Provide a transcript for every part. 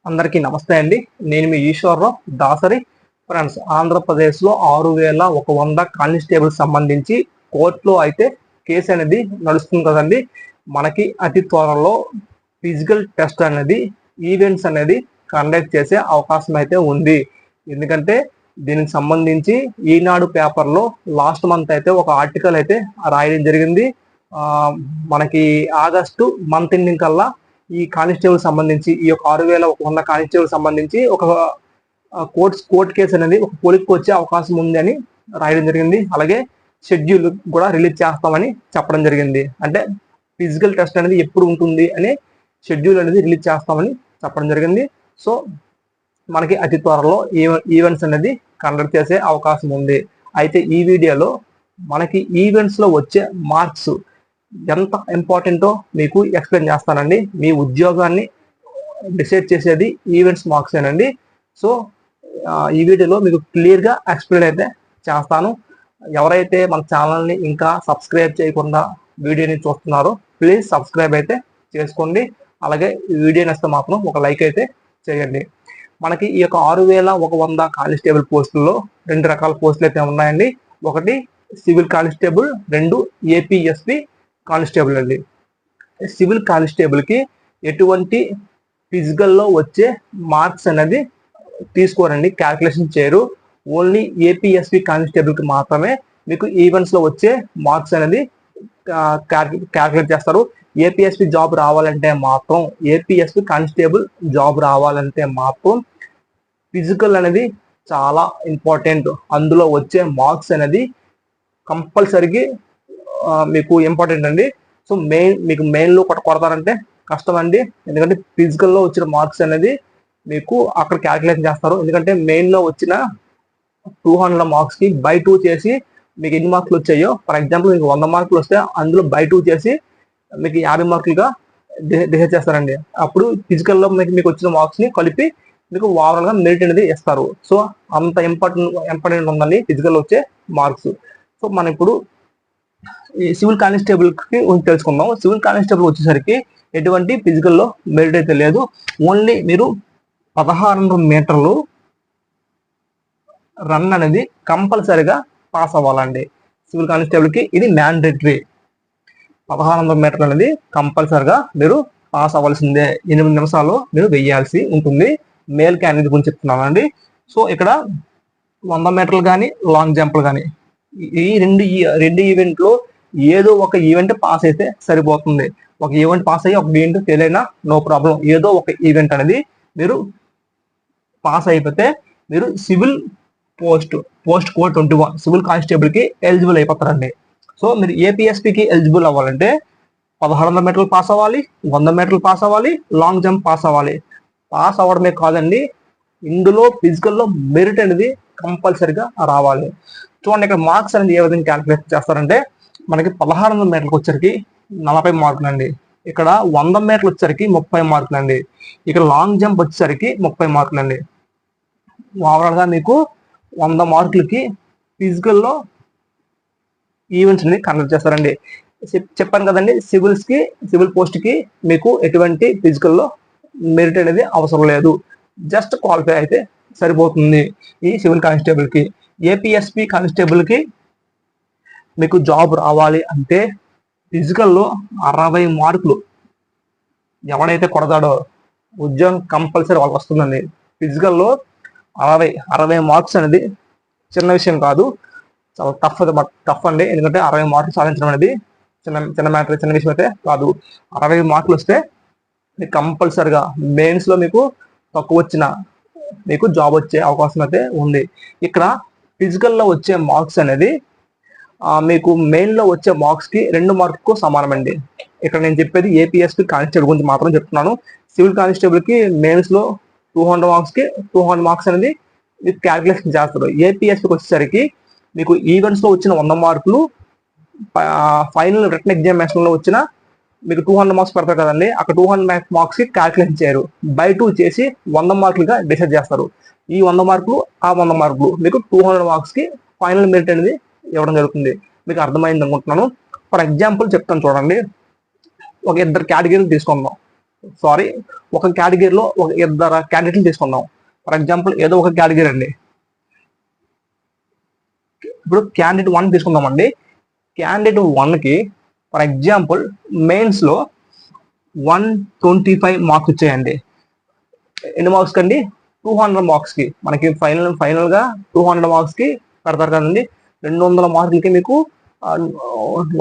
అందరికీ నమస్తే అండి. నేను మీ ఈశ్వరరావు దాసరి. ఫ్రెండ్స్, ఆంధ్రప్రదేశ్లో 6,100 కానిస్టేబుల్ సంబంధించి కోర్టులో అయితే కేసు అనేది నడుస్తుంది కదండి. మనకి అతి త్వరలో ఫిజికల్ టెస్ట్ అనేది ఈవెంట్స్ అనేది కండక్ట్ చేసే అవకాశం అయితే ఉంది. ఎందుకంటే దీనికి సంబంధించి ఈనాడు పేపర్లో లాస్ట్ మంత్ అయితే ఒక ఆర్టికల్ అయితే రాయడం జరిగింది. మనకి ఆగస్టు మంత్ ఎండింగ్ కల్లా ఈ కానిస్టేబుల్ సంబంధించి ఈ యొక్క 6,100 కానిస్టేబుల్ సంబంధించి ఒక కోర్టు కేసు అనేది ఒక పొలికి వచ్చే అవకాశం ఉంది అని రాయడం జరిగింది. అలాగే షెడ్యూల్ కూడా రిలీజ్ చేస్తామని చెప్పడం జరిగింది. అంటే ఫిజికల్ టెస్ట్ అనేది ఎప్పుడు ఉంటుంది అనే షెడ్యూల్ అనేది రిలీజ్ చేస్తామని చెప్పడం జరిగింది. సో మనకి అతి త్వరలో ఈవెంట్స్ అనేది కండక్ట్ చేసే అవకాశం ఉంది. అయితే ఈ వీడియోలో మనకి ఈవెంట్స్ లో వచ్చే మార్క్స్ ఎంత ఇంపార్టెంటో మీకు ఎక్స్ప్లెయిన్ చేస్తానండి. మీ ఉద్యోగాన్ని డిసైడ్ చేసేది ఈవెంట్స్ మార్క్స్ ఏనండి. సో ఈ వీడియోలో మీకు క్లియర్గా ఎక్స్ప్లెయిన్ అయితే చేస్తాను. ఎవరైతే మన ఛానల్ని ఇంకా సబ్స్క్రైబ్ చేయకుండా వీడియోని చూస్తున్నారో ప్లీజ్ సబ్స్క్రైబ్ అయితే చేసుకోండి. అలాగే ఈ వీడియో నచ్చితే మాత్రం ఒక లైక్ అయితే చేయండి. మనకి ఈ యొక్క 6,100 కానిస్టేబుల్ పోస్టుల్లో 2 రకాల పోస్టులు అయితే ఉన్నాయండి. ఒకటి సివిల్ కానిస్టేబుల్, 2 ఏపీఎస్పి కానిస్టేబుల్ అండి. సివిల్ కానిస్టేబుల్ కి ఎటువంటి ఫిజికల్లో వచ్చే మార్క్స్ అనేది తీసుకోరండి, క్యాల్కులేషన్ చేయరు. ఓన్లీ ఏపీఎస్పి కానిస్టేబుల్ కి మాత్రమే మీకు ఈవెంట్స్ లో వచ్చే మార్క్స్ అనేది క్యాల్కులేట్ చేస్తారు. ఏపీఎస్పి జాబ్ రావాలంటే మాత్రం, ఏపీఎస్పి కానిస్టేబుల్ జాబ్ రావాలంటే మాత్రం ఫిజికల్ అనేది చాలా ఇంపార్టెంట్. అందులో వచ్చే మార్క్స్ అనేది కంపల్సరీగా మీకు ఇంపార్టెంట్ అండి. సో మీకు మెయిన్లో కొడతారంటే కష్టం అండి. ఎందుకంటే ఫిజికల్లో వచ్చిన మార్క్స్ అనేది మీకు అక్కడ క్యాల్కులేషన్ చేస్తారు. ఎందుకంటే మెయిన్లో వచ్చిన 200 మార్క్స్కి బై 2 చేసి మీకు ఎన్ని మార్కులు వచ్చాయో, ఫర్ ఎగ్జాంపుల్ మీకు 100 మార్కులు వస్తే అందులో బై 2 చేసి మీకు 50 మార్కులుగా డిసైడ్ చేస్తారండి. అప్పుడు ఫిజికల్లో మీకు వచ్చిన మార్క్స్ని కలిపి మీకు ఓవరాల్గా మెరిట్ అనేది ఇస్తారు. సో అంత ఇంపార్టెంట్ ఉందండి ఫిజికల్ వచ్చే మార్క్స్. సో మనం ఇప్పుడు ఈ సివిల్ కానిస్టేబుల్ కి తెలుసుకుందాం. సివిల్ కానిస్టేబుల్ వచ్చేసరికి ఎటువంటి ఫిజికల్లో మెరిట్ అయితే లేదు. ఓన్లీ మీరు 1600 మీటర్లు రన్ అనేది కంపల్సరీగా పాస్ అవ్వాలండి. సివిల్ కానిస్టేబుల్ కి ఇది మ్యాండేటరీ. 1600 మీటర్లు అనేది కంపల్సరీగా మీరు పాస్ అవ్వాల్సిందే. 8 నిమిషాలు మీరు వెయ్యాల్సి ఉంటుంది. మేల్ క్యాండిడేట్ గురించి చెప్తున్నానండి. సో ఇక్కడ 100 మీటర్లు కానీ లాంగ్ జంప్లు కానీ ఈ రెండు ఈవెంట్లో ఏదో ఒక ఈవెంట్ పాస్ అయితే సరిపోతుంది. ఒక ఈవెంట్ పాస్ అయ్యి ఒక ఈవెంట్ ఫెయిల్ అయినా నో ప్రాబ్లం. ఏదో ఒక ఈవెంట్ అనేది మీరు పాస్ అయిపోతే మీరు civil post code 21 civil constable కి ఎలిజిబుల్ అయిపోతారండి. సో మీరు ఏపీఎస్పీకి ఎలిజిబుల్ అవ్వాలంటే 1600 మీటర్లు పాస్ అవ్వాలి, 100 మీటర్లు పాస్ అవ్వాలి, లాంగ్ జంప్ పాస్ అవ్వాలి. పాస్ అవ్వడమే కాదండి, ఇందులో ఫిజికల్లో మెరిట్ అనేది కంపల్సరీగా రావాలి. చూడండి, ఇక్కడ మార్క్స్ అనేది ఏ విధంగా క్యాల్కులేట్ చేస్తారంటే మనకి 1600 మీటర్లకు వచ్చరికి 40 మార్కులు అండి. ఇక్కడ 100 మీటర్లు వచ్చరికి 30 మార్కులు అండి. ఇక్కడ లాంగ్ జంప్ వచ్చేసరికి 30 మార్కులు అండి. ఓవరాల్గా మీకు 100 మార్కులకి ఫిజికల్లో ఈవెంట్స్ అనేది కండక్ట్ చేస్తారండి. చెప్పాను కదండి, సివిల్ పోస్ట్కి మీకు ఎటువంటి ఫిజికల్లో మెరిట్ అనేది అవసరం లేదు. జస్ట్ క్వాలిఫై అయితే సరిపోతుంది ఈ సివిల్ కానిస్టేబుల్కి. ఏపీఎస్పి కానిస్టేబుల్కి మీకు జాబ్ రావాలి అంటే ఫిజికల్లో 60 మార్కులు ఎవడైతే కొడతాడో ఉద్యోగం కంపల్సరీ వాళ్ళకి వస్తుందండి. ఫిజికల్లో 60 మార్క్స్ అనేది చిన్న విషయం కాదు, చాలా టఫ్ అండి. ఎందుకంటే 60 మార్కులు సాధించడం అనేది చిన్న విషయం అయితే కాదు. 60 మార్కులు వస్తే మీకు కంపల్సరిగా మెయిన్స్లో మీకు తక్కువ వచ్చిన మీకు జాబ్ వచ్చే అవకాశం అయితే ఉంది. ఇక్కడ ఫిజికల్లో వచ్చే మార్క్స్ అనేది మీకు మెయిన్లో వచ్చే మార్క్స్కి 2 మార్కులకు సమానం అండి. ఇక్కడ నేను చెప్పేది ఏపీఎస్పి కానిస్టేబుల్ గురించి మాత్రం చెప్తున్నాను. సివిల్ కానిస్టేబుల్కి మెయిన్స్లో 200 మార్క్స్కి 200 మార్క్స్ అనేది మీకు క్యాల్కులేషన్ చేస్తారు. ఏపీఎస్పికి వచ్చేసరికి మీకు ఈవెంట్స్లో వచ్చిన 100 మార్కులు, ఫైనల్ రిటన్ ఎగ్జామినేషన్లో వచ్చిన మీకు 200 మార్క్స్ పెడతారు కదండి. అక్కడ 200 మార్క్స్కి క్యాల్కులేషన్ చేయరు, బై 2 చేసి 100 మార్కులుగా డిసైడ్ చేస్తారు. ఈ 100 మార్కులు ఆ 100 మార్కులు మీకు 200 మార్క్స్కి ఫైనల్ మెరిట్ అనేది ఇవ్వడం జరుగుతుంది. మీకు అర్థమైంది అనుకుంటున్నాను. ఫర్ ఎగ్జాంపుల్ చెప్తాను చూడండి. ఒక 2 కేటగిరీలు తీసుకుందాం. సారీ, ఒక కేటగిరీలో ఒక ఇద్దరు క్యాండిడేట్లు తీసుకుందాం. ఫర్ ఎగ్జాంపుల్ ఏదో ఒక కేటగిరీ అండి. ఇప్పుడు క్యాండిడేట్ 1 తీసుకుందామండి. క్యాండిడేట్ 1కి ఫర్ ఎగ్జాంపుల్ మెయిన్స్లో 125 మార్క్స్ వచ్చాయండి. ఎన్ని మార్క్స్ కండి? 200 మార్క్స్కి. మనకి ఫైనల్గా 200 మార్క్స్కి పెడతారు కదండి. 200 మార్కులకి మీకు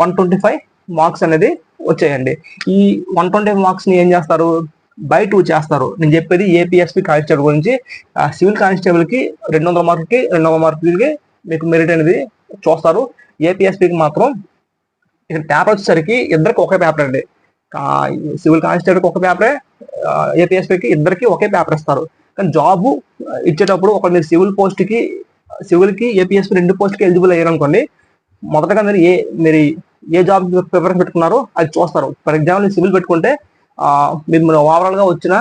125 మార్క్స్ అనేది వచ్చాయండి. ఈ 125 మార్క్స్ని ఏం చేస్తారు? బై 2 చేస్తారు. నేను చెప్పేది ఏపీఎస్పీ కానిస్టేబుల్ గురించి. సివిల్ కానిస్టేబుల్కి 200 మార్కులకి 200 మార్కులకి మీకు మెరిట్ అనేది చూస్తారు. ఏపీఎస్పీకి మాత్రం ఇక్కడ పేపర్ వచ్చేసరికి ఇద్దరికి ఒకే పేపర్ అండి. సివిల్ కానిస్టేబుల్కి ఒక పేపరే, ఏపీఎస్పీకి ఇద్దరికి ఒకే పేపర్ ఇస్తారు. కానీ జాబ్ ఇచ్చేటప్పుడు ఒక మీరు సివిల్కి ఏపీఎస్పీ 2 పోస్ట్కి ఎలిజిబుల్ అయ్యారు అనుకోండి, మొదటగా మీరు ఏ జాబ్ ప్రిఫరెన్స్ పెట్టుకున్నారో అది చూస్తారు. ఫర్ ఎగ్జాంపుల్ సివిల్ పెట్టుకుంటే మీరు ఓవరాల్గా వచ్చిన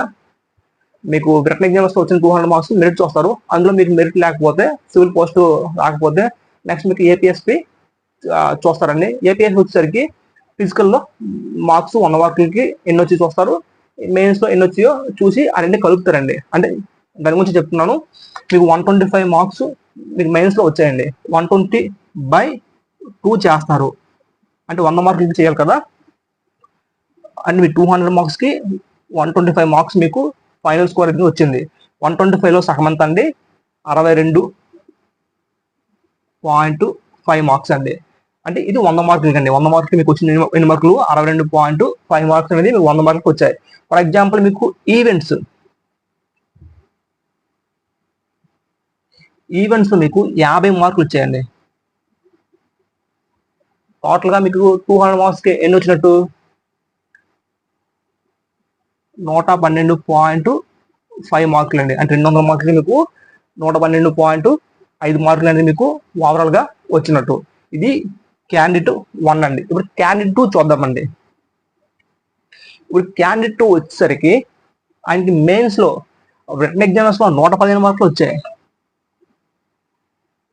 మీకు రిటన్ ఎగ్జామ్స్ వచ్చిన 200 మార్క్స్ మెరిట్ చూస్తారు. అందులో మీకు మెరిట్ లేకపోతే, సివిల్ పోస్ట్ రాకపోతే నెక్స్ట్ మీకు ఏపీఎస్పీ చూస్తారండి. ఏపీఎస్పీ వచ్చేసరికి ఫిజికల్లో మార్క్స్ 100 మార్కులకి ఎన్ని వచ్చి చూస్తారు, మెయిన్స్లో ఎన్ని వచ్చాయో చూసి అవన్నీ కలుపుతారండి. అంటే దాని గురించి చెప్తున్నాను. మీకు 125 మార్క్స్ మీకు మెయిన్స్లో వచ్చాయండి. 120/2 చేస్తారు. అంటే 100 మార్కులకి చేయాలి కదా. అండ్ మీ 200 మార్క్స్కి 125 మార్క్స్ మీకు ఫైనల్ స్కోర్ అనేది వచ్చింది. 125లో సగం ఎంత అండి? 62.5 మార్క్స్ అండి. అంటే ఇది 100 మార్కులకి అండి. 100 మార్కులకి మీకు వచ్చిన ఎన్ని మార్కులు? 62.5 మార్క్స్ అనేది మీకు 100 మార్కులకి వచ్చాయి. ఫర్ ఎగ్జాంపుల్ మీకు ఈవెంట్స్ మీకు 50 మార్కులు వచ్చాయండి. టోటల్గా మీకు 200 మార్క్స్కి ఎన్ని వచ్చినట్టు? 112.5 మార్కులు అండి. అంటే 200 మార్కులకి మీకు 112.5 మార్కులు అనేది మీకు ఓవరాల్గా వచ్చినట్టు. ఇది క్యాండిడేట్ 1 అండి. ఇప్పుడు క్యాండిడేట్ 2 చూద్దామండి. ఇప్పుడు క్యాండిడేట్ 2 వచ్చేసరికి ఆయనకి మెయిన్స్లో రిటన్ ఎగ్జామ్స్లో 115 మార్కులు వచ్చాయి.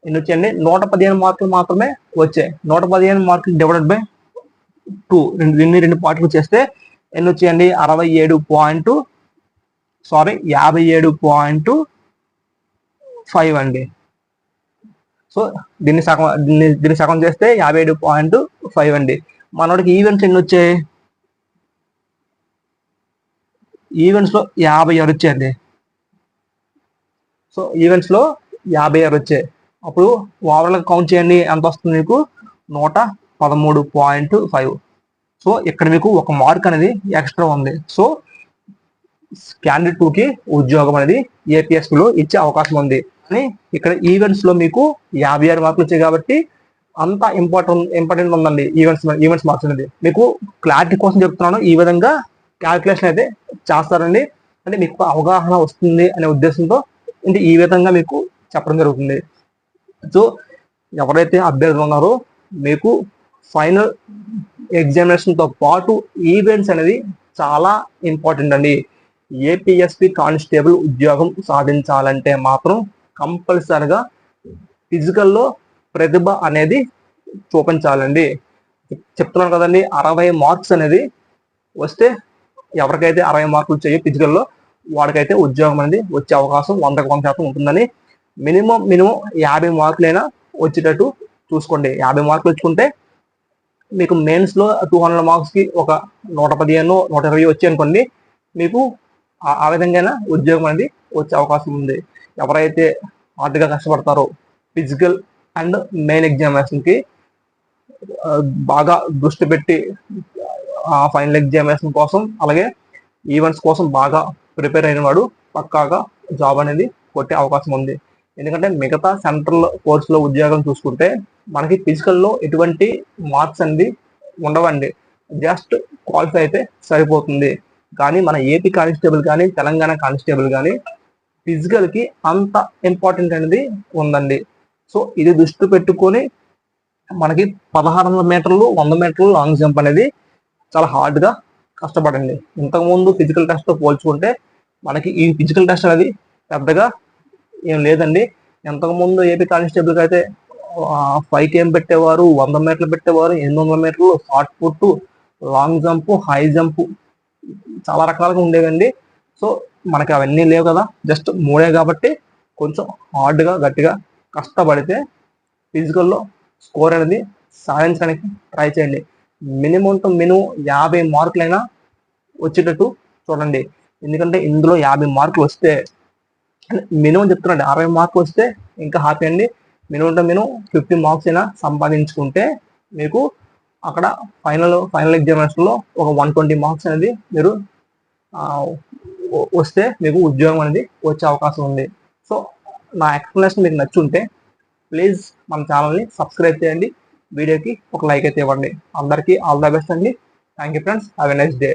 ఎన్ని వచ్చాయండి? 115 మార్కులు మాత్రమే వచ్చాయి. 115 మార్కులు డివైడెడ్ బై 2, రెండు పార్ట్లు చేస్తే ఎన్ని వచ్చాయండి? 57.5 అండి. సో దీన్ని సగం చేస్తే 57.5 అండి. మనోడికి ఈవెంట్స్ ఎన్ని వచ్చాయి? ఈవెంట్స్లో 56 వచ్చాయండి. సో ఈవెంట్స్లో 56 వచ్చాయి. అప్పుడు ఓవరాల్గా కౌంట్ చేయండి, ఎంత వస్తుంది మీకు? 113.5. సో ఇక్కడ మీకు ఒక మార్క్ అనేది ఎక్స్ట్రా ఉంది. సో క్యాండిడేట్ 2కి ఉద్యోగం అనేది ఏపీఎస్పీలో ఇచ్చే అవకాశం ఉంది. కానీ ఇక్కడ ఈవెంట్స్లో మీకు 56 మార్కులు వచ్చాయి కాబట్టి అంత ఇంపార్టెంట్ ఉందండి ఈవెంట్స్ మార్క్స్ అనేది. మీకు క్లారిటీ కోసం చెప్తున్నాను. ఈ విధంగా క్యాల్కులేషన్ అయితే చేస్తారండి. అంటే మీకు అవగాహన వస్తుంది అనే ఉద్దేశంతో అంటే ఈ విధంగా మీకు చెప్పడం జరుగుతుంది. సో ఎవరైతే అభ్యర్థులు ఉన్నారో మీకు ఫైనల్ ఎగ్జామినేషన్తో పాటు ఈవెంట్స్ అనేది చాలా ఇంపార్టెంట్ అండి. ఏపీఎస్పీ కానిస్టేబుల్ ఉద్యోగం సాధించాలంటే మాత్రం కంపల్సరిగా ఫిజికల్లో ప్రతిభ అనేది చూపించాలండి. చెప్తున్నాను కదండి, 60 మార్క్స్ అనేది వస్తే ఎవరికైతే 60 మార్కులు వచ్చాయో ఫిజికల్లో వాడికైతే ఉద్యోగం అనేది వచ్చే అవకాశం 100% ఉంటుందని. మినిమం 50 మార్కులైనా వచ్చేటట్టు చూసుకోండి. 50 మార్కులు వచ్చుకుంటే మీకు మెయిన్స్లో 200 మార్క్స్కి ఒక 115, 120 వచ్చి అనుకోండి, మీకు ఆ విధంగా ఉద్యోగం అనేది వచ్చే అవకాశం ఉంది. ఎవరైతే హార్డ్గా కష్టపడతారో ఫిజికల్ అండ్ మెయిన్ ఎగ్జామినేషన్కి బాగా దృష్టి పెట్టి ఫైనల్ ఎగ్జామినేషన్ కోసం అలాగే ఈవెంట్స్ కోసం బాగా ప్రిపేర్ అయిన వాడు పక్కాగా జాబ్ అనేది కొట్టే అవకాశం ఉంది. ఎందుకంటే మిగతా సెంట్రల్ కోర్సులో ఉద్యోగం చూసుకుంటే మనకి ఫిజికల్లో ఎటువంటి మార్క్స్ అనేది ఉండవండి. జస్ట్ క్వాలిఫై అయితే సరిపోతుంది. కానీ మన ఏపీ కానిస్టేబుల్ కానీ తెలంగాణ కానిస్టేబుల్ కానీ ఫిజికల్కి అంత ఇంపార్టెంట్ అనేది ఉందండి. సో ఇది దృష్టి పెట్టుకొని మనకి 1600 మీటర్లు 100 మీటర్లు లాంగ్ జంప్ అనేది చాలా హార్డ్గా కష్టపడండి. ఇంతకుముందు ఫిజికల్ టెస్ట్తో పోల్చుకుంటే మనకి ఈ ఫిజికల్ టెస్ట్ అనేది పెద్దగా ఏం లేదండి. ఇంతకుముందు ఏపీ కానిస్టేబుల్కి అయితే 5 km పెట్టేవారు, 100 మీటర్లు పెట్టేవారు, 800 మీటర్లు, shot put, long jump, high jump చాలా రకాలుగా ఉండేవండి. సో మనకి అవన్నీ లేవు కదా, జస్ట్ 3 కాబట్టి కొంచెం హార్డ్గా గట్టిగా కష్టపడితే ఫిజికల్లో స్కోర్ అనేది సాధించడానికి ట్రై చేయండి. మినిమం టు మినిమం 50 మార్కులైనా వచ్చేటట్టు చూడండి. ఎందుకంటే ఇందులో 50 మార్కులు వస్తే, మినిమం చెప్తున్నాండి, 60 మార్కులు వస్తే ఇంకా హ్యాపీ అండి. మినిమం టు మినిమం 50 మార్క్స్ అయినా సంపాదించుకుంటే మీకు అక్కడ ఫైనల్ ఎగ్జామినేషన్లో ఒక 120 మార్క్స్ అనేది మీరు వస్తే మీకు ఉద్యోగం అనేది వచ్చే అవకాశం ఉంది. సో నా ఎక్స్ప్లెనేషన్ మీకు నచ్చుంటే ప్లీజ్ మన ఛానల్ని సబ్స్క్రైబ్ చేయండి, వీడియోకి ఒక లైక్ అయితే ఇవ్వండి. అందరికీ ఆల్ ద బెస్ట్ అండి. Thank you friends, have a nice day.